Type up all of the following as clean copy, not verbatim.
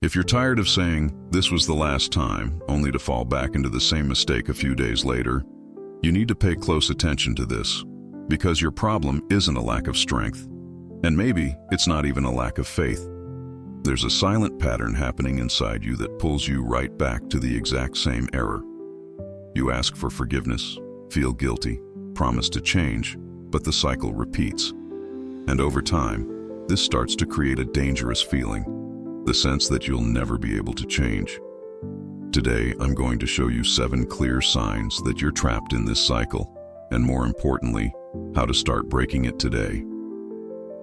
If you're tired of saying, "This was the last time," only to fall back into the same mistake a few days later, you need to pay close attention to this, because your problem isn't a lack of strength. And maybe it's not even a lack of faith. There's a silent pattern happening inside you that pulls you right back to the exact same error. You ask for forgiveness, feel guilty, promise to change, but the cycle repeats. And over time, this starts to create a dangerous feeling, the sense that you'll never be able to change. Today, I'm going to show you 7 clear signs that you're trapped in this cycle, and more importantly, how to start breaking it today.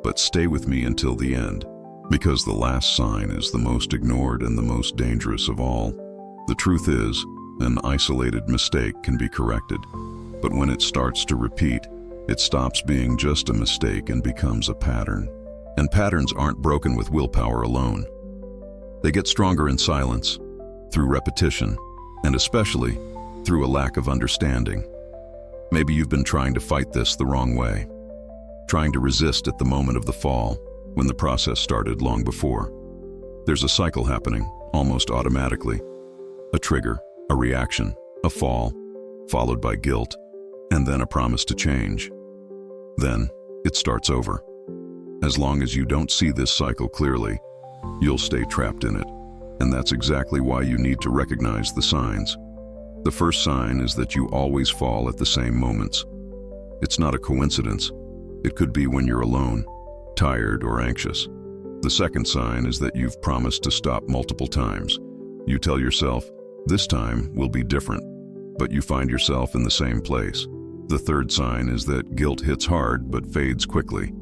But stay with me until the end, because the last sign is the most ignored and the most dangerous of all. The truth is, an isolated mistake can be corrected, but when it starts to repeat, it stops being just a mistake and becomes a pattern. And patterns aren't broken with willpower alone. They get stronger in silence, through repetition, and especially through a lack of understanding. Maybe you've been trying to fight this the wrong way, trying to resist at the moment of the fall, when the process started long before. There's a cycle happening, almost automatically. A trigger, a reaction, a fall, followed by guilt, and then a promise to change. Then, it starts over. As long as you don't see this cycle clearly, you'll stay trapped in it. And that's exactly why you need to recognize the signs. The first sign is that you always fall at the same moments. It's not a coincidence. It could be when you're alone, tired, or anxious. The second sign is that you've promised to stop multiple times. You tell yourself, "This time will be different," but you find yourself in the same place. The third sign is that guilt hits hard but fades quickly.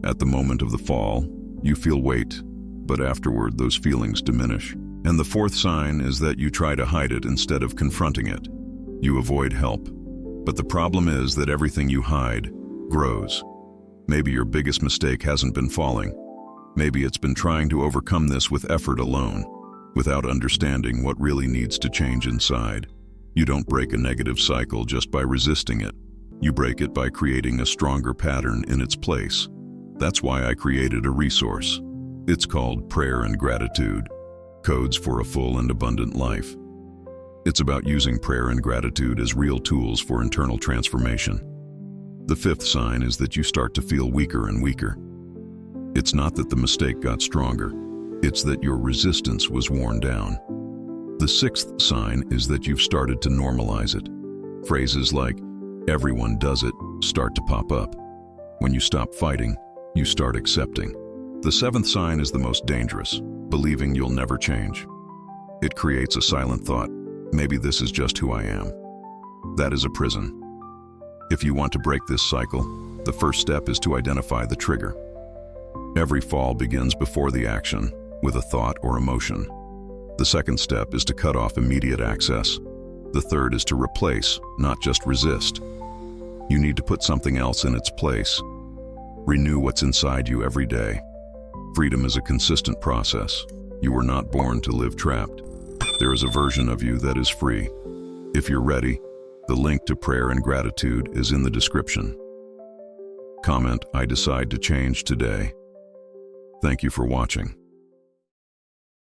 At the moment of the fall, you feel weight, but afterward those feelings diminish. And the fourth sign is that you try to hide it instead of confronting it. You avoid help. But the problem is that everything you hide grows. Maybe your biggest mistake hasn't been falling. Maybe it's been trying to overcome this with effort alone, without understanding what really needs to change inside. You don't break a negative cycle just by resisting it. You break it by creating a stronger pattern in its place. That's why I created a resource. It's called Prayer and Gratitude, Codes for a Full and Abundant Life. It's about using prayer and gratitude as real tools for internal transformation. The fifth sign is that you start to feel weaker and weaker. It's not that the mistake got stronger, it's that your resistance was worn down. The sixth sign is that you've started to normalize it. Phrases like, "Everyone does it," start to pop up. When you stop fighting, you start accepting. The seventh sign is the most dangerous, believing you'll never change. It creates a silent thought, "Maybe this is just who I am." That is a prison. If you want to break this cycle, the first step is to identify the trigger. Every fall begins before the action, with a thought or emotion. The second step is to cut off immediate access. The third is to replace, not just resist. You need to put something else in its place. Renew what's inside you every day. Freedom is a consistent process. You were not born to live trapped. There is a version of you that is free. If you're ready, the link to Prayer and Gratitude is in the description. Comment, "I decide to change today." Thank you for watching.